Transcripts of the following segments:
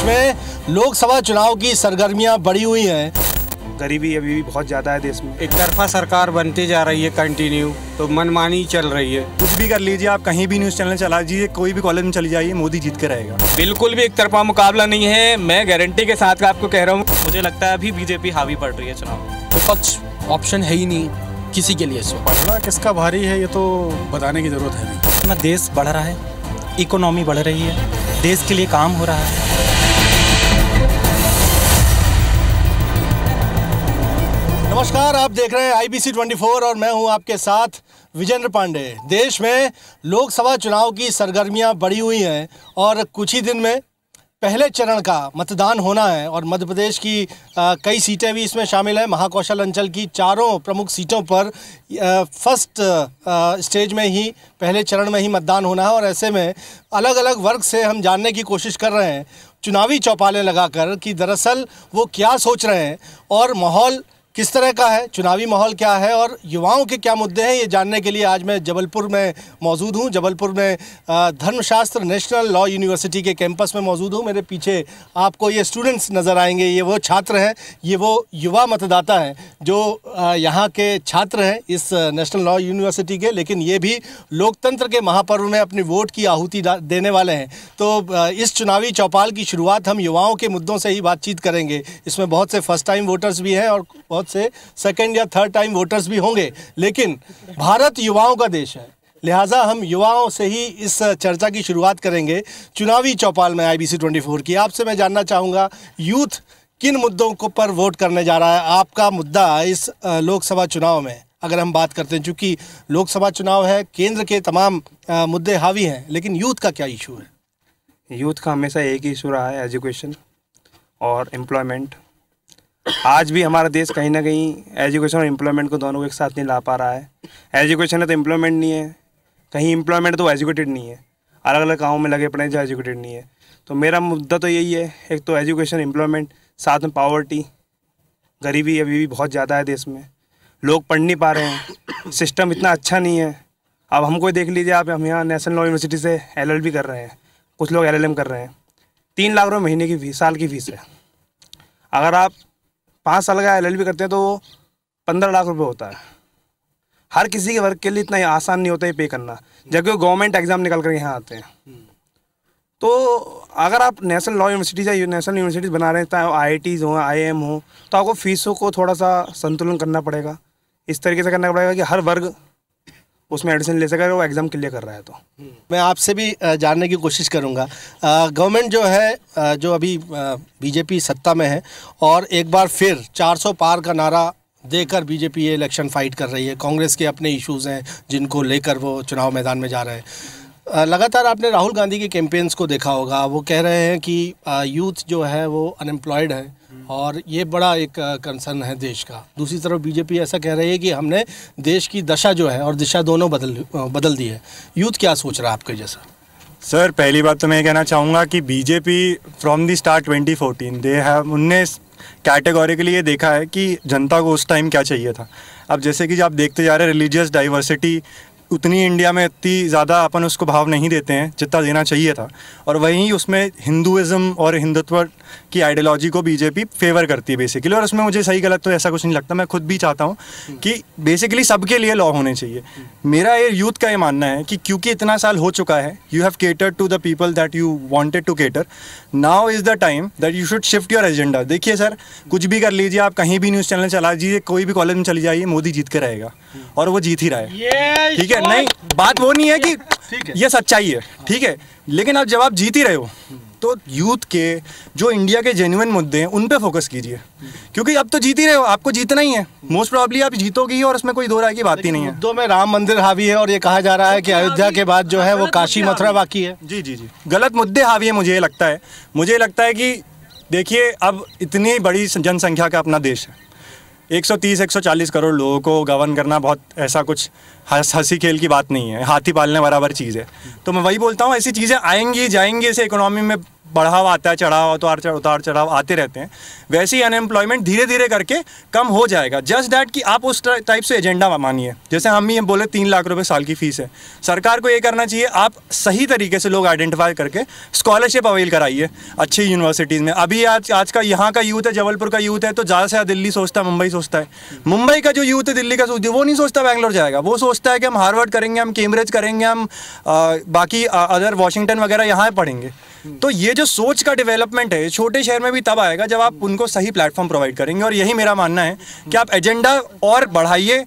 देश में लोकसभा चुनाव की सरगर्मियां बढ़ी हुई हैं। गरीबी अभी भी बहुत ज़्यादा है देश में। एक तरफा सरकार बनती जा रही है कंटिन्यू, तो मनमानी चल रही है। कुछ भी कर लीजिए, आप कहीं भी न्यूज़ चैनल चला दीजिए, कोई भी कॉलेज में चली जाइए, मोदी जीत के रहेगा। बिल्कुल भी एक तरफा मुकाबला नहीं है, मैं गारंटी के साथ आपको कह रहा हूँ। मुझे लगता है अभी बीजेपी हावी पड़ रही है चुनाव। विपक्ष ऑप्शन है ही नहीं किसी के लिए। इसमें पढ़ना किसका भारी है ये तो बताने की ज़रूरत है नहीं। अपना देश बढ़ रहा है, इकोनॉमी बढ़ रही है, देश के लिए काम हो रहा है। नमस्कार, आप देख रहे हैं IBC 24 और मैं हूं आपके साथ विजेंद्र पांडे। देश में लोकसभा चुनाव की सरगर्मियां बढ़ी हुई हैं और कुछ ही दिन में पहले चरण का मतदान होना है और मध्य प्रदेश की कई सीटें भी इसमें शामिल हैं। महाकौशल अंचल की चारों प्रमुख सीटों पर फर्स्ट स्टेज में ही पहले चरण में ही मतदान होना है और ऐसे में अलग अलग वर्ग से हम जानने की कोशिश कर रहे हैं, चुनावी चौपालें लगाकर, कि दरअसल वो क्या सोच रहे हैं और माहौल किस तरह का है, चुनावी माहौल क्या है और युवाओं के क्या मुद्दे हैं। ये जानने के लिए आज मैं जबलपुर में मौजूद हूँ। जबलपुर में धर्मशास्त्र नेशनल लॉ यूनिवर्सिटी के कैंपस में मौजूद हूँ। मेरे पीछे आपको ये स्टूडेंट्स नज़र आएंगे, ये वो छात्र हैं, ये वो युवा मतदाता हैं जो यहाँ के छात्र हैं इस नेशनल लॉ यूनिवर्सिटी के, लेकिन ये भी लोकतंत्र के महापर्व में अपनी वोट की आहुति देने वाले हैं। तो इस चुनावी चौपाल की शुरुआत हम युवाओं के मुद्दों से ही बातचीत करेंगे। इसमें बहुत से फर्स्ट टाइम वोटर्स भी हैं और से सेकंड या थर्ड टाइम वोटर्स भी होंगे, लेकिन भारत युवाओं का देश है, लिहाजा हम युवाओं से ही इस चर्चा की शुरुआत करेंगे चुनावी चौपाल में IBC 24 की। आपसे मैं जानना चाहूँगा, यूथ किन मुद्दों को पर वोट करने जा रहा है? आपका मुद्दा इस लोकसभा चुनाव में अगर हम बात करते हैं, चूँकि लोकसभा चुनाव है, केंद्र के तमाम मुद्दे हावी हैं, लेकिन यूथ का क्या इशू है? यूथ का हमेशा एक ही इशू रहा है, एजुकेशन और एम्प्लॉयमेंट। आज भी हमारा देश कहीं ना कहीं एजुकेशन और एम्प्लॉयमेंट को दोनों को एक साथ नहीं ला पा रहा है। एजुकेशन है तो एम्प्लॉयमेंट नहीं है, कहीं एम्प्लॉयमेंट तो एजुकेटेड नहीं है, अलग अलग कामों में लगे पड़े हैं जो एजुकेटेड नहीं है। तो मेरा मुद्दा तो यही है, एक तो एजुकेशन, एम्प्लॉयमेंट, साथ में पावर्टी, गरीबी अभी भी बहुत ज़्यादा है देश में, लोग पढ़ नहीं पा रहे हैं, सिस्टम इतना अच्छा नहीं है। अब हमको देख लीजिए आप, हम यहाँ नेशनल लॉ यूनिवर्सिटी से LLB कर रहे हैं, कुछ लोग LLM कर रहे हैं। 3 लाख रुपये महीने की फीस, साल की फ़ीस है। अगर आप 5 साल का LLB करते हैं तो 15 लाख रुपए होता है। हर किसी के वर्ग के लिए इतना आसान नहीं होता है पे करना, जबकि गवर्नमेंट एग्जाम निकल कर यहाँ आते हैं। तो अगर आप नेशनल लॉ यूनिवर्सिटी या नेशनल यूनिवर्सिटीज बना रहे हैं, चाहे IITs हो, IIM हो, तो आपको फीसों को थोड़ा सा संतुलन करना पड़ेगा। इस तरीके से करना पड़ेगा कि हर वर्ग उसमें एडमिशन ले सके, वो एग्ज़ाम क्लियर कर रहा है। तो मैं आपसे भी जानने की कोशिश करूंगा, गवर्नमेंट जो है, जो अभी बीजेपी सत्ता में है और एक बार फिर 400 पार का नारा देकर बीजेपी ये इलेक्शन फाइट कर रही है। कांग्रेस के अपने इश्यूज़ हैं जिनको लेकर वो चुनाव मैदान में जा रहे हैं। लगातार आपने राहुल गांधी के कैंपेन्स को देखा होगा, वो कह रहे हैं कि यूथ जो है वो अनएम्प्लॉयड है और ये बड़ा एक कंसर्न है देश का। दूसरी तरफ बीजेपी ऐसा कह रही है कि हमने देश की दशा जो है और दिशा दोनों बदल दी है। यूथ क्या सोच रहा है आपके जैसा? सर, पहली बात तो मैं कहना चाहूँगा कि बीजेपी फ्रॉम दी स्टार्ट 2014 उनने कैटेगोरिकली ये देखा है कि जनता को उस टाइम क्या चाहिए था। अब जैसे कि आप देखते जा रहे हैं, रिलीजियस डाइवर्सिटी उतनी इंडिया में इतनी ज़्यादा अपन उसको भाव नहीं देते हैं जितना देना चाहिए था, और वहीं उसमें हिंदुइज़्म और हिंदुत्व की आइडियोलॉजी को बीजेपी फेवर करती है बेसिकली। और उसमें मुझे सही गलत तो ऐसा कुछ नहीं लगता, मैं खुद भी चाहता हूँ कि बेसिकली सबके लिए लॉ होने चाहिए। मेरा ये यूथ का ये मानना है कि क्योंकि इतना साल हो चुका है, you have catered to the people that you wanted to cater, now is the time that you should shift your agenda. देखिए सर, कुछ भी कर लीजिए, आप कहीं भी न्यूज़ चैनल चला दीजिए, कोई भी कॉलेज में चली जाइए, मोदी जीत के रहेगा और वो जीत ही रहा है। ठीक है, नहीं बात वो नहीं है कि ये सच्चाई है, ठीक है, लेकिन अब जब आप जीत ही रहे हो तो यूथ के जो इंडिया के जेन्युइन मुद्दे हैं उन पे फोकस कीजिए, क्योंकि अब तो जीत ही रहे हो, आपको जीतना ही है, मोस्ट प्रोबेबली आप जीतोगे ही और उसमें कोई दो राय की बात ही नहीं है। मुद्दों में राम मंदिर हावी है और ये कहा जा रहा है कि अयोध्या के बाद जो है वो काशी मथुरा बाकी है। जी जी जी, गलत मुद्दे हावी है। मुझे लगता है कि देखिए, अब इतनी बड़ी जनसंख्या का अपना देश है, 130-140 करोड़ लोगों को गवर्न करना बहुत ऐसा कुछ हंसी खेल की बात नहीं है, हाथी पालने बराबर चीज़ है। तो मैं वही बोलता हूँ, ऐसी चीज़ें आएंगी जाएंगी, इसे इकोनॉमी में बढ़ाव आता है, चढ़ाव उतार चढ़ाव आते रहते हैं, वैसे ही अनएम्प्लॉयमेंट धीरे धीरे करके कम हो जाएगा। जस्ट दैट कि आप उस टाइप से एजेंडा मानिए। जैसे हम ही बोले 3 लाख रुपए साल की फीस है, सरकार को ये करना चाहिए, आप सही तरीके से लोग आइडेंटिफाई करके स्कॉलरशिप अवेल कराइए अच्छी यूनिवर्सिटीज़ में। अभी आज का यहाँ का यूथ है, जबलपुर का यूथ है, तो ज़्यादा से ज़्यादा दिल्ली सोचता है, मुंबई सोचता है। मुंबई का जो यूथ है, दिल्ली का सोचता है, वो नहीं सोचता बैंगलोर जाएगा, वो सोचता है कि हम हार्वर्ड करेंगे, हम कैम्ब्रिज करेंगे, हम बाकी अदर वॉशिंगटन वगैरह यहाँ पढ़ेंगे। तो ये जो सोच का डेवलपमेंट है छोटे शहर में भी तब आएगा जब आप उनको सही प्लेटफॉर्म प्रोवाइड करेंगे। और यही मेरा मानना है कि आप एजेंडा और बढ़ाइए,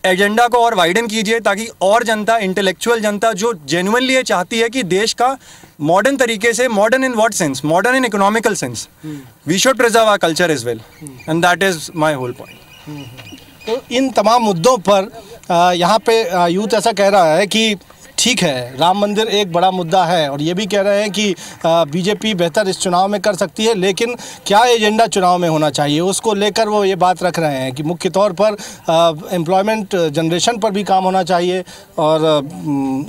एजेंडा को और वाइडन कीजिए, ताकि और जनता, इंटेलेक्चुअल जनता जो जेन्युइनली ये चाहती है कि देश का मॉडर्न तरीके से, modern in what sense, modern in economical sense, we should preserve our culture as well, and that is my whole point. तो इन तमाम मुद्दों पर यहाँ पे यूथ ऐसा कह रहा है कि ठीक है, राम मंदिर एक बड़ा मुद्दा है, और ये भी कह रहे हैं कि बीजेपी बेहतर इस चुनाव में कर सकती है, लेकिन क्या एजेंडा चुनाव में होना चाहिए, उसको लेकर वो ये बात रख रहे हैं कि मुख्य तौर पर एम्प्लॉयमेंट जनरेशन पर भी काम होना चाहिए और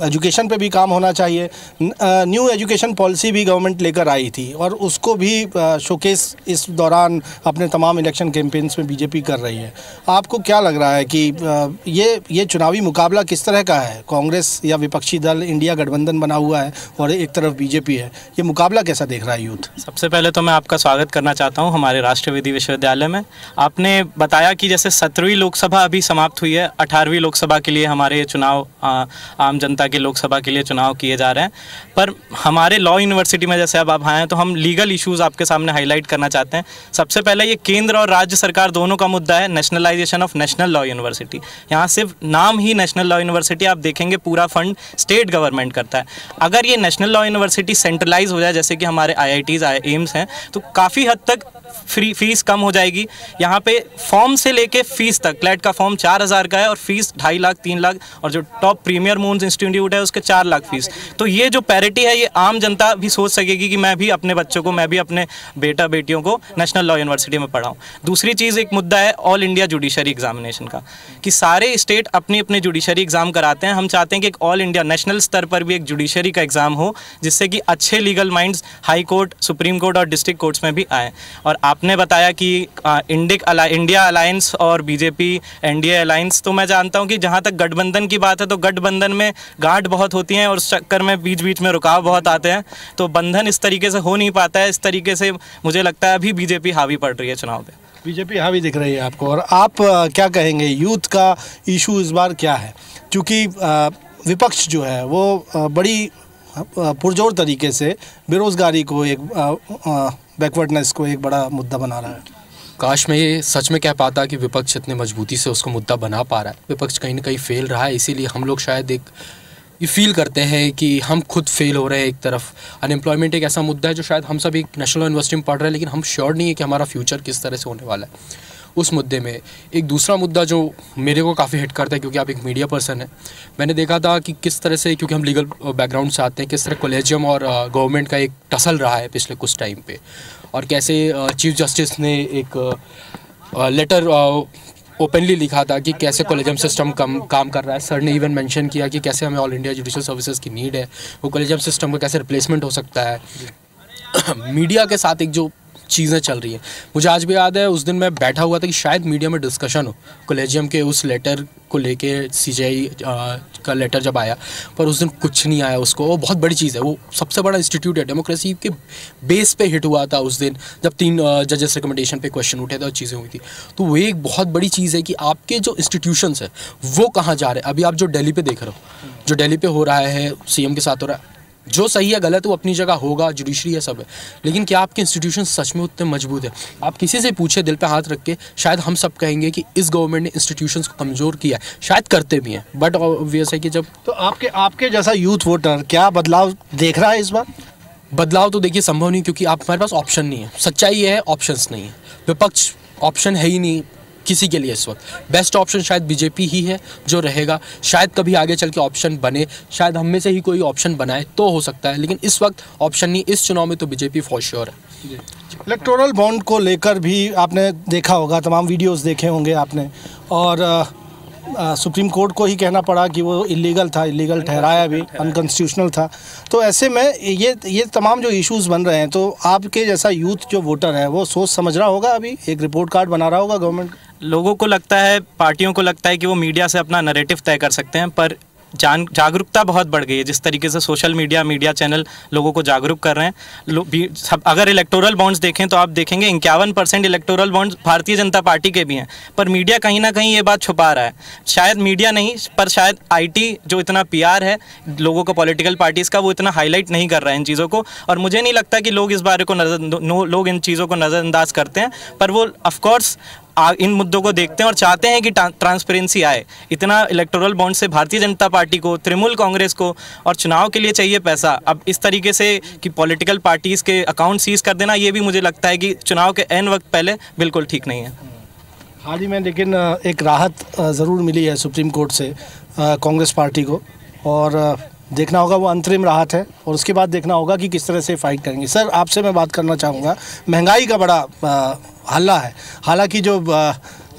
एजुकेशन पे भी काम होना चाहिए। न्यू एजुकेशन पॉलिसी भी गवर्नमेंट लेकर आई थी और उसको भी शोकेस इस दौरान अपने तमाम इलेक्शन कैंपेन्स में बीजेपी कर रही है। आपको क्या लग रहा है कि ये चुनावी मुकाबला किस तरह का है? कांग्रेस या विपक्षी दल इंडिया गठबंधन बना हुआ है और एक तरफ बीजेपी है, ये मुकाबला कैसा देख रहा है यूथ? सबसे पहले तो मैं आपका स्वागत करना चाहता हूं हमारे राष्ट्रीय विधि विश्वविद्यालय में। आपने बताया कि जैसे 17वीं लोकसभा अभी समाप्त हुई है, 18वीं लोकसभा के लिए हमारे चुनाव, आम जनता के लोकसभा के लिए चुनाव किए जा रहे हैं। पर हमारे लॉ यूनिवर्सिटी में जैसे अब आप आए हैं तो हम लीगल इश्यूज़ आपके सामने हाईलाइट करना चाहते हैं। सबसे पहले ये केंद्र और राज्य सरकार दोनों का मुद्दा है, nationalisation of national law university. यहाँ सिर्फ नाम ही नेशनल लॉ यूनिवर्सिटी, आप देखेंगे पूरा फंड स्टेट गवर्नमेंट करता है। अगर ये नेशनल लॉ यूनिवर्सिटी सेंट्रलाइज हो जाए, जैसे कि हमारे IITs एम्स हैं, तो काफ़ी हद तक फीस कम हो जाएगी। यहाँ पे फॉर्म से लेके फीस तक, क्लैट का फॉर्म 4000 का है और फीस 2.5 लाख 3 लाख, और जो टॉप प्रीमियर मून्स इंस्टीट्यूट है उसके 4 लाख फीस। तो ये जो पैरिटी है, ये आम जनता भी सोच सकेगी कि मैं भी अपने बच्चों को, मैं भी अपने बेटा बेटियों को नेशनल लॉ यूनिवर्सिटी में पढ़ाऊँ। दूसरी चीज़, एक मुद्दा है ऑल इंडिया जुडिशरी एग्जामिनेशन का, कि सारे स्टेट अपने अपने जुडिशरी एग्जाम कराते हैं। हम चाहते हैं कि एक ऑल इंडिया नेशनल स्तर पर भी एक जुडिशरी का एग्जाम हो, जिससे कि अच्छे legal minds high court, supreme court और डिस्ट्रिक्ट कोर्ट्स में भी आए। और आपने बताया कि इंडिया अलायंस और बीजेपी NDA अलायंस, तो मैं जानता हूं कि जहां तक गठबंधन की बात है तो गठबंधन में गांठ बहुत होती हैं और उस चक्कर में बीच बीच में रुकाव बहुत आते हैं, तो बंधन इस तरीके से हो नहीं पाता है। इस तरीके से मुझे लगता है अभी बीजेपी हावी पड़ रही है चुनाव पे। बीजेपी हावी दिख रही है आपको, और आप क्या कहेंगे, यूथ का इशू इस बार क्या है? क्योंकि विपक्ष जो है वो बड़ी पुरजोर तरीके से बेरोज़गारी को, एक बैकवर्डनेस को एक बड़ा मुद्दा बना रहा है। काश मैं ये सच में कह पाता कि विपक्ष इतने मजबूती से उसको मुद्दा बना पा रहा है। विपक्ष कहीं ना कहीं फेल रहा है, इसीलिए हम लोग शायद ये फील करते हैं कि हम खुद फेल हो रहे हैं। एक तरफ अनएम्प्लॉयमेंट एक ऐसा मुद्दा है जो शायद हम सब एक नेशनल यूनिवर्सिटी में पढ़ रहे हैं, लेकिन हम श्योर नहीं है कि हमारा फ्यूचर किस तरह से होने वाला है। उस मुद्दे में एक दूसरा मुद्दा जो मेरे को काफ़ी हिट करता है, क्योंकि आप एक मीडिया पर्सन हैं, मैंने देखा था कि किस तरह से, क्योंकि हम लीगल बैकग्राउंड से आते हैं, किस तरह कॉलेजियम और गवर्नमेंट का एक टसल रहा है पिछले कुछ टाइम पे, और कैसे चीफ जस्टिस ने एक लेटर ओपनली लिखा था कि कैसे कॉलेजियम सिस्टम काम कर रहा है। सर ने इवन मेंशन किया कि कैसे हमें ऑल इंडिया जुडिशल सर्विसेज की नीड है, वो कॉलेजियम सिस्टम का कैसे रिप्लेसमेंट हो सकता है। मीडिया के साथ एक जो चीज़ें चल रही हैं, मुझे आज भी याद है उस दिन मैं बैठा हुआ था कि शायद मीडिया में डिस्कशन हो कॉलेजियम के उस लेटर को लेके, CJI का लेटर जब आया, पर उस दिन कुछ नहीं आया उसको। वो बहुत बड़ी चीज़ है, वो सबसे बड़ा इंस्टीट्यूट है, डेमोक्रेसी के बेस पे हिट हुआ था उस दिन जब 3 जजेस रिकमेंडेशन पे क्वेश्चन उठे थे और चीज़ें हुई थी। तो वो एक बहुत बड़ी चीज़ है कि आपके जो इंस्टीट्यूशंस है वो कहाँ जा रहे हैं। अभी आप जो दिल्ली पे देख रहे हो, जो दिल्ली पे हो रहा है, CM के साथ हो रहा है, जो सही है गलत वो अपनी जगह होगा, जुडिशरी है सब है, लेकिन क्या आपके इंस्टीट्यूशन सच में उतने मजबूत है? आप किसी से पूछे दिल पे हाथ रख के, शायद हम सब कहेंगे कि इस गवर्नमेंट ने इंस्टीट्यूशंस को कमज़ोर किया है, शायद करते भी हैं, बट ऑब्वियस है कि जब तो आपके जैसा यूथ वोटर क्या बदलाव देख रहा है इस बार? बदलाव तो देखिए संभव नहीं, क्योंकि आप हमारे पास ऑप्शन नहीं है। सच्चाई ये है, ऑप्शंस नहीं है, विपक्ष ऑप्शन है ही नहीं किसी के लिए इस वक्त। बेस्ट ऑप्शन शायद बीजेपी ही है जो रहेगा, शायद कभी आगे चल के ऑप्शन बने, शायद हम में से ही कोई ऑप्शन बनाए तो हो सकता है, लेकिन इस वक्त ऑप्शन नहीं। इस चुनाव में तो बीजेपी फॉर श्योर है। इलेक्टोरल बॉन्ड को लेकर भी आपने देखा होगा, तमाम वीडियोस देखे होंगे आपने, और सुप्रीम कोर्ट को ही कहना पड़ा कि वो इलीगल था, इलीगल ठहराया भी, अनकॉन्स्टिट्यूशनल था। तो ऐसे में ये तमाम जो इश्यूज़ बन रहे हैं, तो आपके जैसा यूथ जो वोटर है वो सोच समझ रहा होगा, अभी एक रिपोर्ट कार्ड बना रहा होगा गवर्नमेंट। लोगों को लगता है, पार्टियों को लगता है कि वो मीडिया से अपना नैरेटिव तय कर सकते हैं, पर जागरूकता बहुत बढ़ गई है। जिस तरीके से सोशल मीडिया चैनल लोगों को जागरूक कर रहे हैं, अगर इलेक्टोरल बॉन्ड्स देखें तो आप देखेंगे 51% electoral bonds Bharatiya Janata party के भी हैं, पर मीडिया कहीं ना कहीं ये बात छुपा रहा है। शायद मीडिया नहीं, पर शायद आईटी जो इतना पीआर है लोगों को पॉलिटिकल पार्टीज़ का, वो इतना हाईलाइट नहीं कर रहा है इन चीज़ों को। और मुझे नहीं लगता कि लोग इस बारे को लोग इन चीज़ों को नज़रअंदाज करते हैं, पर वो ऑफकोर्स इन मुद्दों को देखते हैं और चाहते हैं कि ट्रांसपेरेंसी आए। इतना इलेक्टोरल बॉन्ड से भारतीय जनता पार्टी को, तृणमूल कांग्रेस को, और चुनाव के लिए चाहिए पैसा, अब इस तरीके से कि पॉलिटिकल पार्टीज़ के अकाउंट सीज कर देना, ये भी मुझे लगता है कि चुनाव के ऐन वक्त पहले बिल्कुल ठीक नहीं है। हाल ही में लेकिन एक राहत ज़रूर मिली है सुप्रीम कोर्ट से कांग्रेस पार्टी को, और देखना होगा वो अंतरिम राहत है, और उसके बाद देखना होगा कि किस तरह से फाइट करेंगे। सर, आपसे मैं बात करना चाहूँगा, महंगाई का बड़ा हल्ला है। हालांकि जो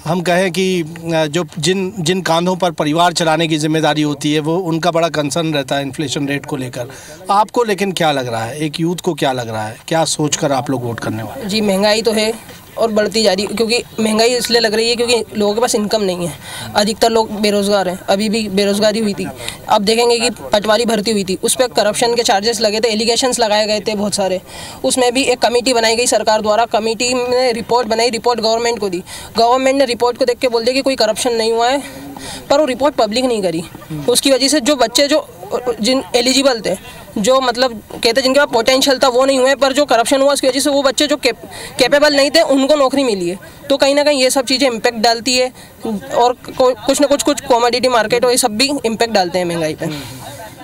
हम कहें कि जो जिन कांधों पर परिवार चलाने की जिम्मेदारी होती है, वो उनका बड़ा कंसर्न रहता है इन्फ्लेशन रेट को लेकर। आपको लेकिन क्या लग रहा है, एक यूथ को क्या लग रहा है, क्या सोचकर आप लोग वोट करने वाले? जी, महंगाई तो है और बढ़ती जा रही है, क्योंकि महंगाई इसलिए लग रही है क्योंकि लोगों के पास इनकम नहीं है। अधिकतर लोग बेरोज़गार हैं, अभी भी बेरोज़गारी हुई थी। अब देखेंगे कि पटवारी भर्ती हुई थी, उस पर करप्शन के चार्जेस लगे थे, एलिगेशंस लगाए गए थे बहुत सारे। उसमें भी एक कमेटी बनाई गई सरकार द्वारा, कमेटी ने रिपोर्ट बनाई, रिपोर्ट गवर्नमेंट को दी। गवर्नमेंट ने रिपोर्ट को देख के बोल दिया कि कोई करप्शन नहीं हुआ है, पर वो रिपोर्ट पब्लिक नहीं करी। उसकी वजह से जो बच्चे जो जिन एलिजिबल थे, जो मतलब कहते जिनके पास पोटेंशियल था, वो नहीं हुए, पर जो करप्शन हुआ उसकी वजह से वो बच्चे जो कैपेबल नहीं थे उनको नौकरी मिली है। तो कहीं ना कहीं ये सब चीज़ें इम्पैक्ट डालती है, और कुछ ना कुछ कमोडिटी मार्केट और ये सब भी इम्पैक्ट डालते हैं महंगाई पे।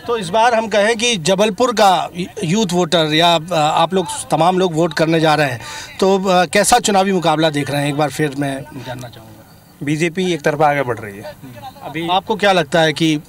तो इस बार हम कहें कि जबलपुर का यूथ वोटर या आप लोग तमाम लोग वोट करने जा रहे हैं, तो कैसा चुनावी मुकाबला देख रहे हैं, एक बार फिर मैं जानना चाहूँगा। बीजेपी एक तरफा आगे बढ़ रही है। अभी आपको क्या लगता है कि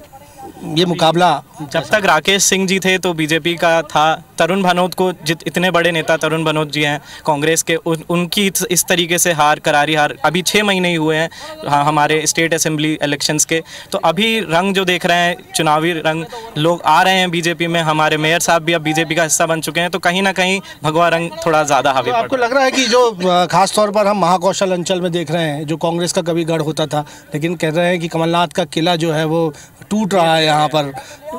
ये मुकाबला, जब तक राकेश सिंह जी थे तो बीजेपी का था, तरुण भनोत को इतने बड़े नेता तरुण भनोत जी हैं कांग्रेस के, उनकी इस तरीके से करारी हार अभी 6 महीने ही हुए हैं हमारे स्टेट असेंबली इलेक्शंस के। तो अभी रंग जो देख रहे हैं, चुनावी रंग, लोग आ रहे हैं बीजेपी में। हमारे मेयर साहब भी अब बीजेपी का हिस्सा बन चुके हैं, तो कहीं ना कहीं भगवा रंग थोड़ा ज़्यादा हावी। तो आपको लग रहा है कि जो खास तौर पर हम महाकौशल अंचल में देख रहे हैं, जो कांग्रेस का कभी गढ़ होता था, लेकिन कह रहे हैं कि कमलनाथ का किला जो है वो टूट रहा है, यहाँ पर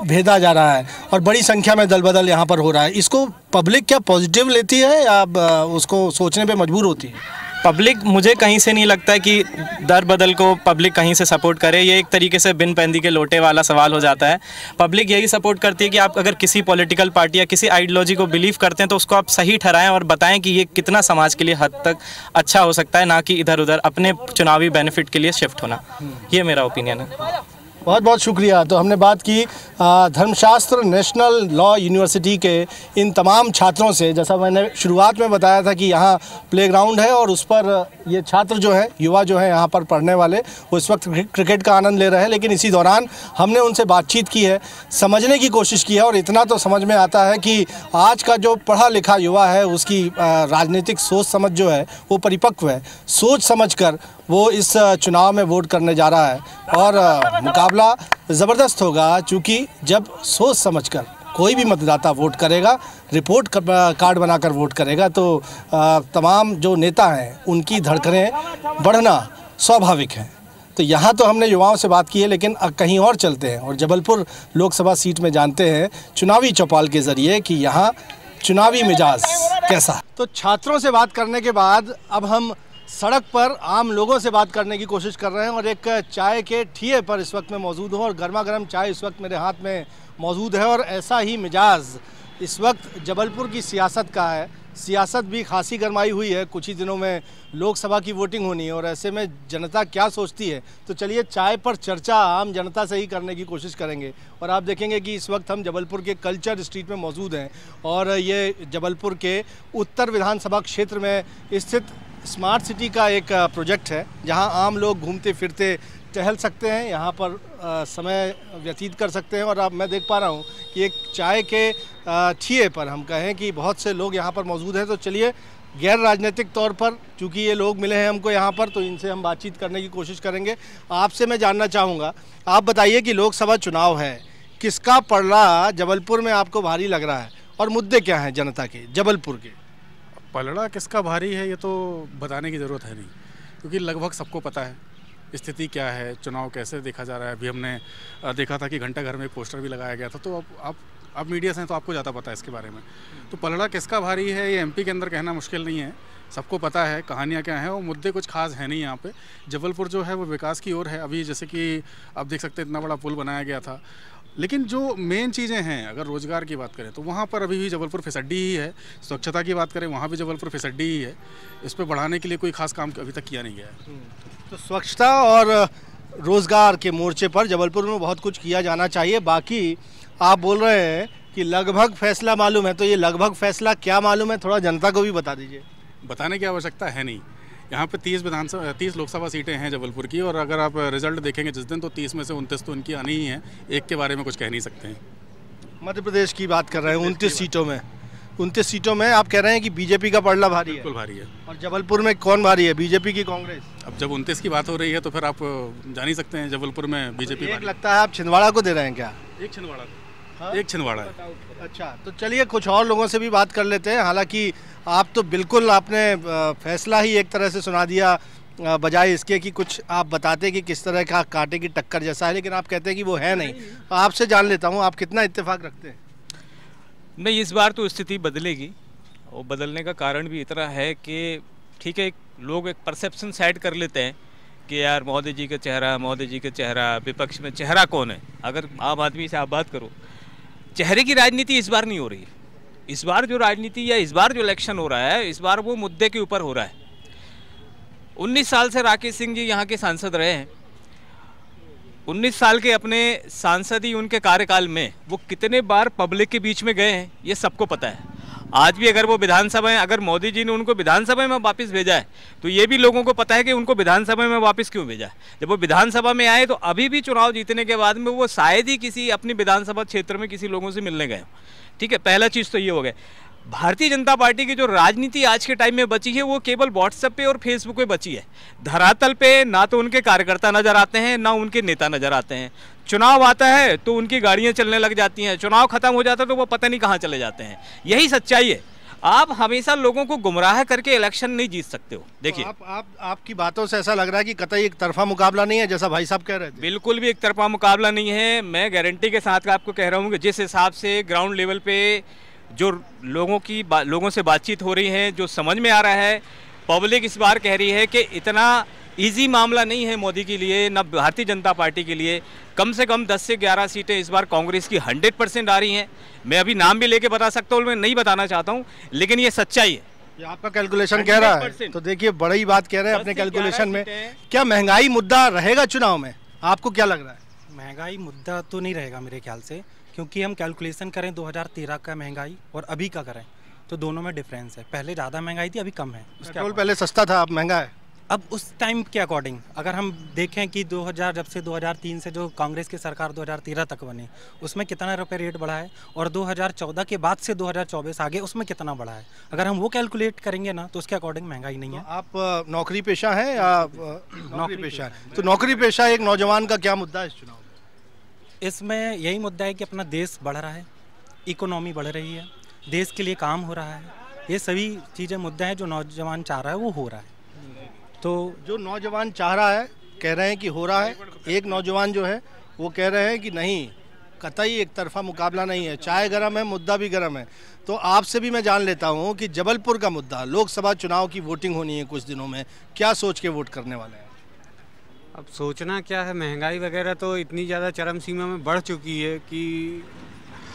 भेदा जा रहा है, और बड़ी संख्या में दल बदल यहाँ पर हो रहा है। इसको पब्लिक क्या पॉजिटिव लेती है या उसको सोचने पे मजबूर होती है? पब्लिक, मुझे कहीं से नहीं लगता है कि दर बदल को पब्लिक कहीं से सपोर्ट करे। ये एक तरीके से बिन पैंदी के लोटे वाला सवाल हो जाता है। पब्लिक यही सपोर्ट करती है कि आप अगर किसी पॉलिटिकल पार्टी या किसी आइडियोलॉजी को बिलीव करते हैं तो उसको आप सही ठहराएं और बताएं कि ये कितना समाज के लिए हद तक अच्छा हो सकता है, ना कि इधर उधर अपने चुनावी बेनिफिट के लिए शिफ्ट होना। ये मेरा ओपिनियन है। बहुत बहुत शुक्रिया। तो हमने बात की धर्मशास्त्र नेशनल लॉ यूनिवर्सिटी के इन तमाम छात्रों से। जैसा मैंने शुरुआत में बताया था कि यहाँ प्लेग्राउंड है और उस पर ये छात्र जो है, युवा जो है यहाँ पर पढ़ने वाले, वो इस वक्त क्रिकेट का आनंद ले रहे हैं। लेकिन इसी दौरान हमने उनसे बातचीत की है, समझने की कोशिश की है, और इतना तो समझ में आता है कि आज का जो पढ़ा लिखा युवा है उसकी राजनीतिक सोच समझ जो है वो परिपक्व है। सोच समझकर वो इस चुनाव में वोट करने जा रहा है, और मुकाबला ज़बरदस्त होगा, चूँकि जब सोच समझकर कोई भी मतदाता वोट करेगा, रिपोर्ट कार्ड बनाकर वोट करेगा, तो तमाम जो नेता हैं उनकी धड़कनें बढ़ना स्वाभाविक है। तो यहाँ तो हमने युवाओं से बात की है, लेकिन कहीं और चलते हैं और जबलपुर लोकसभा सीट में जानते हैं चुनावी चौपाल के ज़रिए कि यहाँ चुनावी मिजाज कैसा। तो छात्रों से बात करने के बाद अब हम सड़क पर आम लोगों से बात करने की कोशिश कर रहे हैं, और एक चाय के ठिए पर इस वक्त मैं मौजूद हूँ, और गर्मा गर्म चाय इस वक्त मेरे हाथ में मौजूद है। और ऐसा ही मिजाज इस वक्त जबलपुर की सियासत का है। सियासत भी खासी गरमाई हुई है, कुछ ही दिनों में लोकसभा की वोटिंग होनी है, और ऐसे में जनता क्या सोचती है, तो चलिए चाय पर चर्चा आम जनता से ही करने की कोशिश करेंगे। और आप देखेंगे कि इस वक्त हम जबलपुर के कल्चर स्ट्रीट में मौजूद हैं, और ये जबलपुर के उत्तर विधानसभा क्षेत्र में स्थित स्मार्ट सिटी का एक प्रोजेक्ट है, जहां आम लोग घूमते फिरते टहल सकते हैं, यहाँ पर समय व्यतीत कर सकते हैं। और अब मैं देख पा रहा हूँ कि एक चाय के ठिए पर हम कहें कि बहुत से लोग यहाँ पर मौजूद हैं। तो चलिए गैर राजनीतिक तौर पर, चूँकि ये लोग मिले हैं हमको यहाँ पर, तो इनसे हम बातचीत करने की कोशिश करेंगे। आपसे मैं जानना चाहूँगा, आप बताइए कि लोकसभा चुनाव है, किसका पलड़ा जबलपुर में आपको भारी लग रहा है और मुद्दे क्या हैं जनता के जबलपुर के? पलड़ा किसका भारी है ये तो बताने की ज़रूरत है नहीं, क्योंकि लगभग सबको पता है स्थिति क्या है, चुनाव कैसे देखा जा रहा है। अभी हमने देखा था कि घंटा घर में एक पोस्टर भी लगाया गया था, तो अब मीडिया से हैं तो आपको ज़्यादा पता है इसके बारे में। तो पलड़ा किसका भारी है ये एमपी के अंदर कहना मुश्किल नहीं है, सबको पता है कहानियाँ क्या हैं। वो मुद्दे कुछ खास है नहीं यहाँ पे। जबलपुर जो है वो विकास की ओर है। अभी जैसे कि आप देख सकते हैं इतना बड़ा पुल बनाया गया था, लेकिन जो मेन चीज़ें हैं, अगर रोज़गार की बात करें तो वहाँ पर अभी भी जबलपुर फिसड्डी ही है। स्वच्छता की बात करें वहाँ भी जबलपुर फिसड्डी ही है। इस पर बढ़ाने के लिए कोई खास काम अभी तक किया नहीं गया है। तो स्वच्छता और रोज़गार के मोर्चे पर जबलपुर में बहुत कुछ किया जाना चाहिए। बाकी आप बोल रहे हैं कि लगभग फैसला मालूम है, तो ये लगभग फैसला क्या मालूम है, थोड़ा जनता को भी बता दीजिए। बताने की आवश्यकता है नहीं। यहाँ पे 30 लोकसभा सीटें हैं जबलपुर की, और अगर आप रिजल्ट देखेंगे जिस दिन, तो 30 में से 29 तो उनकी आनी ही है। एक के बारे में कुछ कह नहीं सकते हैं। मध्य प्रदेश की बात कर रहे हैं, 29 सीटों में आप कह रहे हैं कि बीजेपी का पलड़ा भारी है। बिल्कुल भारी है। और जबलपुर में कौन भारी है, बीजेपी की कांग्रेस? अब जब 29 की बात हो रही है तो फिर आप जान ही सकते हैं जबलपुर में बीजेपी। एक लगता है आप छिंदवाड़ा को दे रहे हैं क्या? एक छिंदवाड़ा है। अच्छा, तो चलिए कुछ और लोगों से भी बात कर लेते हैं। हालांकि आप तो बिल्कुल आपने फैसला ही एक तरह से सुना दिया, बजाय इसके कि कुछ आप बताते कि किस तरह का कांटे की टक्कर जैसा है, लेकिन आप कहते हैं कि वो है नहीं। आपसे जान लेता हूँ, आप कितना इत्तेफाक रखते हैं? नहीं, इस बार तो स्थिति बदलेगी, और बदलने का कारण भी इतना है कि ठीक है, लोग एक परसेप्शन सेट कर लेते हैं कि यार मोदी जी का चेहरा, विपक्ष में चेहरा कौन है। अगर आम आदमी से आप बात करो, चेहरे की राजनीति इस बार नहीं हो रही है। इस बार जो राजनीति या इस बार जो इलेक्शन हो रहा है, इस बार वो मुद्दे के ऊपर हो रहा है। 19 साल से राकेश सिंह जी यहाँ के सांसद रहे हैं। 19 साल के अपने सांसदी उनके कार्यकाल में वो कितने बार पब्लिक के बीच में गए हैं, ये सबको पता है। आज भी अगर वो विधानसभा में, अगर मोदी जी ने उनको विधानसभा में वापस भेजा है, तो ये भी लोगों को पता है कि उनको विधानसभा में वापस क्यों भेजा है। जब वो विधानसभा में आए तो अभी भी चुनाव जीतने के बाद में वो शायद ही किसी अपनी विधानसभा क्षेत्र में किसी लोगों से मिलने गए। ठीक है, पहला चीज़ तो ये हो गया। भारतीय जनता पार्टी की जो राजनीति आज के टाइम में बची है, वो केवल व्हाट्सएप पे और फेसबुक पे बची है। धरातल पे ना तो उनके कार्यकर्ता नजर आते हैं, ना उनके नेता नजर आते हैं। चुनाव आता है तो उनकी गाड़ियां चलने लग जाती हैं, चुनाव खत्म हो जाता है तो वो पता नहीं कहाँ चले जाते हैं। यही सच्चाई है। आप हमेशा लोगों को गुमराह करके इलेक्शन नहीं जीत सकते हो। देखिए, आपकी बातों से ऐसा लग रहा है कि कतई एक तरफा मुकाबला नहीं है, जैसा भाई साहब कह रहे थे। बिल्कुल भी एक तरफा मुकाबला नहीं है। मैं गारंटी के साथ आपको कह रहा हूँ कि जिस हिसाब से ग्राउंड लेवल पे जो लोगों से बातचीत हो रही है, जो समझ में आ रहा है, पब्लिक इस बार कह रही है कि इतना इजी मामला नहीं है मोदी के लिए, न भारतीय जनता पार्टी के लिए। कम से कम 10 से 11 सीटें इस बार कांग्रेस की 100% आ रही हैं। मैं अभी नाम भी लेके बता सकता हूँ, मैं नहीं बताना चाहता हूँ, लेकिन ये सच्चाई है। ये आपका कैलकुलेशन कह रहा है, तो देखिए बड़ी बात कह रहे हैं अपने कैलकुलेशन में। क्या महंगाई मुद्दा रहेगा चुनाव में? आपको क्या लग रहा है? महंगाई मुद्दा तो नहीं रहेगा मेरे ख्याल से, क्योंकि हम कैलकुलेशन करें 2013 का महंगाई और अभी का करें तो दोनों में डिफरेंस है। पहले ज़्यादा महंगाई थी, अभी कम है। पेट्रोल पहले सस्ता था, अब महंगा है। अब उस टाइम के अकॉर्डिंग अगर हम देखें कि 2000 जब से 2003 से जो कांग्रेस की सरकार 2013 तक बनी, उसमें कितना रुपये रेट बढ़ा है, और 2014 के बाद से 2024 आगे उसमें कितना बढ़ा है, अगर हम वो कैलकुलेट करेंगे ना तो उसके अकॉर्डिंग महंगाई नहीं है। आप नौकरी पेशा हैं या नौकरी पेशा है? तो नौकरी पेशा एक नौजवान का क्या मुद्दा है इस चुनाव में? इसमें यही मुद्दा है कि अपना देश बढ़ रहा है, इकोनॉमी बढ़ रही है, देश के लिए काम हो रहा है, ये सभी चीज़ें मुद्दे हैं जो नौजवान चाह रहा है वो हो रहा है। तो जो नौजवान चाह रहा है, कह रहे हैं कि हो रहा है। एक नौजवान जो है वो कह रहे हैं कि नहीं, कतई एक तरफा मुकाबला नहीं है, चाय गर्म है, मुद्दा भी गर्म है। तो आपसे भी मैं जान लेता हूं कि जबलपुर का मुद्दा, लोकसभा चुनाव की वोटिंग होनी है कुछ दिनों में, क्या सोच के वोट करने वाले हैं? अब सोचना क्या है, महंगाई वगैरह तो इतनी ज़्यादा चरम सीमा में बढ़ चुकी है कि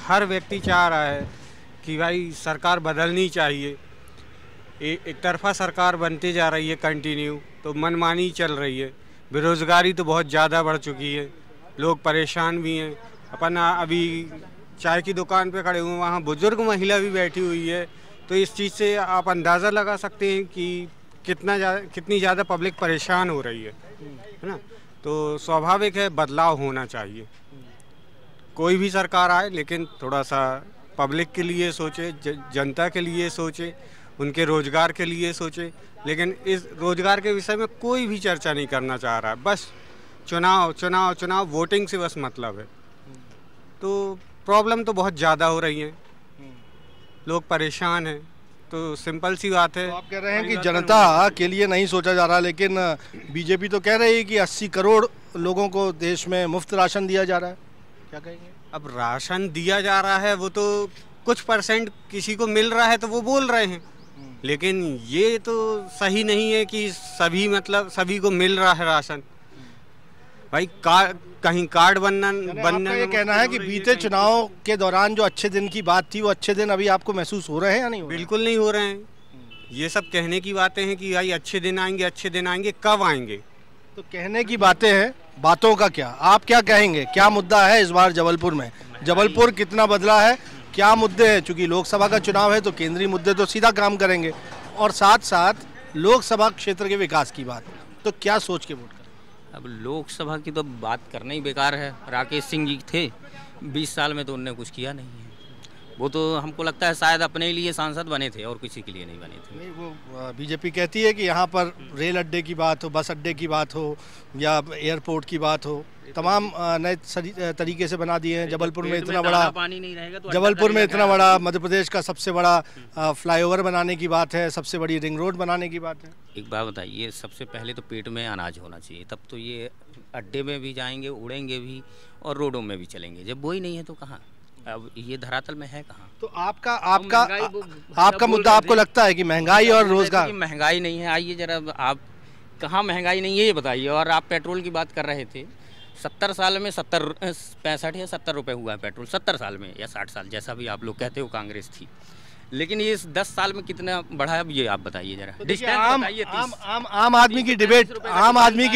हर व्यक्ति चाह रहा है कि भाई सरकार बदलनी चाहिए। एक तरफा सरकार बनती जा रही है कंटिन्यू, तो मनमानी चल रही है। बेरोज़गारी तो बहुत ज़्यादा बढ़ चुकी है, लोग परेशान भी हैं। अपन अभी चाय की दुकान पे खड़े हुए, वहाँ बुजुर्ग महिला भी बैठी हुई है, तो इस चीज़ से आप अंदाज़ा लगा सकते हैं कि कितनी ज़्यादा पब्लिक परेशान हो रही है ना। तो स्वाभाविक है बदलाव होना चाहिए, कोई भी सरकार आए, लेकिन थोड़ा सा पब्लिक के लिए सोचे, जनता के लिए सोचे, उनके रोजगार के लिए सोचे, लेकिन इस रोजगार के विषय में कोई भी चर्चा नहीं करना चाह रहा है। बस चुनाव चुनाव चुनाव, वोटिंग से बस मतलब है। तो प्रॉब्लम तो बहुत ज़्यादा हो रही है, लोग परेशान हैं। तो सिंपल सी बात है। तो आप कह रहे हैं कि जनता के लिए नहीं सोचा जा रहा, लेकिन बीजेपी तो कह रही है कि 80 करोड़ लोगों को देश में मुफ्त राशन दिया जा रहा है, क्या कहेंगे? अब राशन दिया जा रहा है, वो तो कुछ परसेंट किसी को मिल रहा है तो वो बोल रहे हैं, लेकिन ये तो सही नहीं है कि सभी मतलब सभी को मिल रहा है राशन। भाई कहीं कार्ड बनना ये कहना है कि बीते चुनाव के दौरान जो अच्छे दिन की बात थी, वो अच्छे दिन अभी आपको महसूस हो रहे हैं या नहीं? बिल्कुल नहीं हो रहे हैं। ये सब कहने की बातें हैं कि भाई अच्छे दिन आएंगे, अच्छे दिन आएंगे, कब आएंगे? तो कहने की बातें हैं, बातों का क्या? आप क्या कहेंगे, क्या मुद्दा है इस बार जबलपुर में? जबलपुर कितना बदला है, क्या मुद्दे हैं? चूंकि लोकसभा का चुनाव है तो केंद्रीय मुद्दे तो सीधा काम करेंगे, और साथ साथ लोकसभा क्षेत्र के विकास की बात, तो क्या सोच के वोट करें? अब लोकसभा की तो बात करना ही बेकार है। राकेश सिंह जी थे 20 साल में, तो उनने कुछ किया नहीं है। वो तो हमको लगता है शायद अपने लिए सांसद बने थे और किसी के लिए नहीं बने थे। नहीं, वो बीजेपी कहती है कि यहाँ पर रेल अड्डे की बात हो, बस अड्डे की बात हो या एयरपोर्ट की बात हो, तमाम नए तरीके से बना दिए हैं। जबलपुर में इतना बड़ा पानी नहीं रहेगा तो जबलपुर में इतना बड़ा मध्य प्रदेश का सबसे बड़ा फ्लाईओवर बनाने की बात है, सबसे बड़ी रिंग रोड बनाने की बात है। एक बात बताइए, सबसे पहले तो पेट में अनाज होना चाहिए, तब तो ये अड्डे में भी जाएंगे, उड़ेंगे भी और रोडों में भी चलेंगे। जब वो ही नहीं है तो कहाँ? अब ये धरातल में है कहाँ? तो आपका मुद्दा आपको लगता है कि महंगाई और रोजगार? महंगाई नहीं है। आइए जरा, आप कहाँ महंगाई नहीं है ये बताइए। और आप पेट्रोल की बात कर रहे थे, 70 साल में 65 या 70 रुपए हुआ है पेट्रोल, 70 साल में या 60 साल, जैसा भी आप लोग कहते हो, कांग्रेस थी। लेकिन ये 10 साल में कितना बढ़ा है, अब ये आप बताइए जरा। आम आदमी की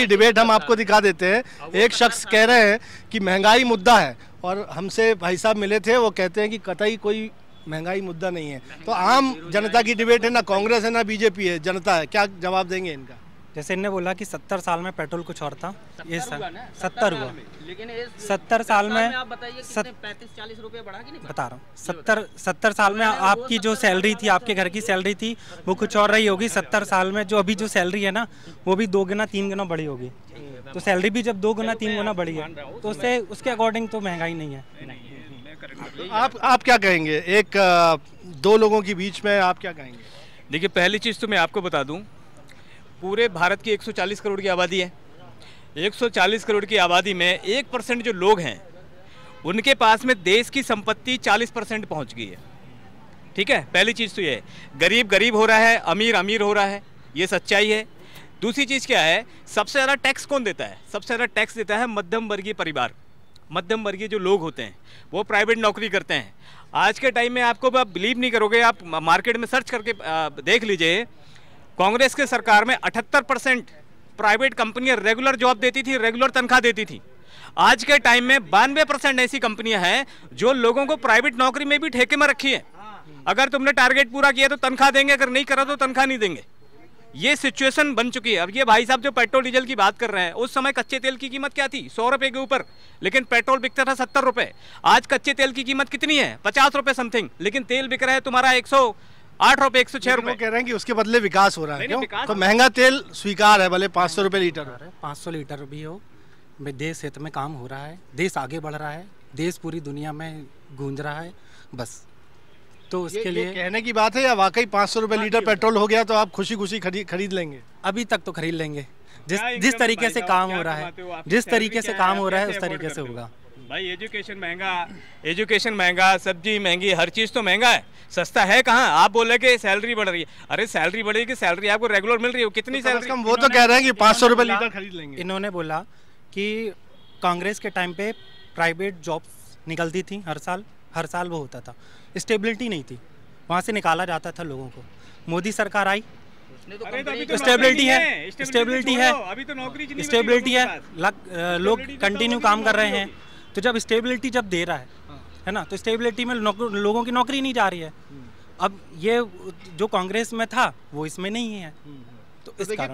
डिबेट हम आपको दिखा देते हैं। एक शख्स कह रहे हैं कि महंगाई मुद्दा है, और हमसे भाई साहब मिले थे, वो कहते हैं कि कतई कोई महंगाई मुद्दा नहीं है। तो आम जनता की डिबेट है, ना कांग्रेस है ना बीजेपी है, जनता है। क्या जवाब देंगे इनका? जैसे इन्होंने बोला कि 70 साल में पेट्रोल कुछ और था, ये 70 हुआ, लेकिन 70 साल में आप बताइए 35-40 रुपए बढ़ा कि नहीं? बता रहा हूँ, 70 साल में आपकी जो सैलरी थी, आपके घर की सैलरी थी, वो कुछ और रही होगी। 70 साल में जो अभी जो सैलरी है ना, वो भी 2 गुना 3 गुना बढ़ी होगी। तो सैलरी भी जब 2 गुना 3 गुना बढ़ी है, तो उसके अकॉर्डिंग तो महंगाई नहीं है। आप क्या कहेंगे? एक दो लोगों के बीच में आप क्या कहेंगे? देखिए, पहली चीज़ तो मैं आपको बता दूं, पूरे भारत की 140 करोड़ की आबादी है। 140 करोड़ की आबादी में 1% जो लोग हैं, उनके पास में देश की संपत्ति 40% पहुंच गई है। ठीक है, पहली चीज़ तो ये है। गरीब गरीब हो रहा है, अमीर अमीर हो रहा है, ये सच्चाई है। दूसरी चीज़ क्या है, सबसे ज़्यादा टैक्स कौन देता है? सबसे ज़्यादा टैक्स देता है मध्यम वर्गीय परिवार, मध्यम वर्गीय जो लोग होते हैं, वो प्राइवेट नौकरी करते हैं। आज के टाइम में आपको आप बिलीव नहीं करोगे, आप मार्केट में सर्च करके देख लीजिए, कांग्रेस के सरकार में 78% प्राइवेट कंपनियां रेगुलर जॉब देती थी, रेगुलर तनख्वाह देती थी। आज के टाइम में 92% ऐसी कंपनियां हैं जो लोगों को प्राइवेट नौकरी में भी ठेके में रखी है। अगर तुमने टारगेट पूरा किया तो तनख्वाह देंगे, अगर नहीं करा तो तनख्वाह नहीं देंगे। ये सिचुएशन बन चुकी है। अब ये भाई साहब जो पेट्रोल डीजल की बात कर रहे हैं, उस समय कच्चे तेल की कीमत क्या थी? 100 रुपए के ऊपर, लेकिन पेट्रोल बिकता था 70 रुपए। आज कच्चे तेल की कीमत कितनी है? 50 रुपए समथिंग, लेकिन तेल बिक रहा है तुम्हारा 108 रुपए, 106 रुपए। कह रहे हैं कि उसके बदले विकास हो रहा है। क्यों? तो महंगा तेल स्वीकार है, भले 500 रुपए लीटर, 500 लीटर भी हो, देश हित में काम हो रहा है, देश आगे बढ़ रहा है, देश पूरी दुनिया में गूंज रहा है, बस। तो उसके लिए कहने की बात है, या वाकई 500 रुपए लीटर पेट्रोल हो गया तो आप खुशी खुशी खरीद लेंगे? अभी तक तो खरीद लेंगे। जिस तरीके से काम हो रहा है, जिस तरीके से काम हो रहा है, उस तरीके से होगा। भाई एजुकेशन महंगा, सब्जी महंगी, हर चीज़ तो महंगा है, सस्ता है कहाँ? आप बोल रहे कि सैलरी बढ़ रही है। अरे सैलरी बढ़ेगी, सैलरी आपको रेगुलर मिल रही है, कितनी सैलरी? वो तो कह रहे हैं कि 500 रुपए लीटर खरीद लेंगे। इन्होंने बोला कि कांग्रेस के टाइम पे प्राइवेट जॉब्स निकलती थी, हर साल वो होता था, स्टेबिलिटी नहीं थी, वहाँ से निकाला जाता था लोगों को। मोदी सरकार आई, स्टेबिलिटी है, स्टेबिलिटी है, अभी तो नौकरी स्टेबिलिटी है, लोग कंटिन्यू काम कर रहे हैं। तो जब स्टेबिलिटी जब दे रहा है ना, तो स्टेबिलिटी में लोगों की नौकरी नहीं जा रही है। अब ये जो कांग्रेस में था वो इसमें नहीं है। तो इस देखिए,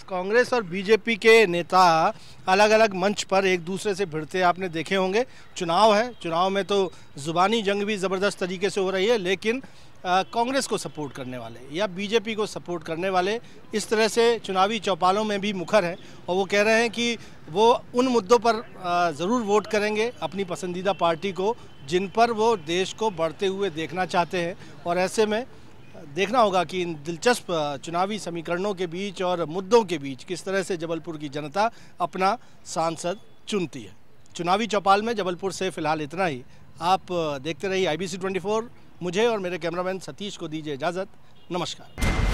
कांग्रेस और बीजेपी के नेता अलग अलग मंच पर एक दूसरे से भिड़ते आपने देखे होंगे। चुनाव है, चुनाव में तो जुबानी जंग भी ज़बरदस्त तरीके से हो रही है, लेकिन कांग्रेस को सपोर्ट करने वाले या बीजेपी को सपोर्ट करने वाले इस तरह से चुनावी चौपालों में भी मुखर हैं और वो कह रहे हैं कि वो उन मुद्दों पर ज़रूर वोट करेंगे अपनी पसंदीदा पार्टी को जिन पर वो देश को बढ़ते हुए देखना चाहते हैं। और ऐसे में देखना होगा कि इन दिलचस्प चुनावी समीकरणों के बीच और मुद्दों के बीच किस तरह से जबलपुर की जनता अपना सांसद चुनती है। चुनावी चौपाल में जबलपुर से फ़िलहाल इतना ही। आप देखते रहिए IBC 24। मुझे और मेरे कैमरामैन सतीश को दीजिए इजाज़त। नमस्कार।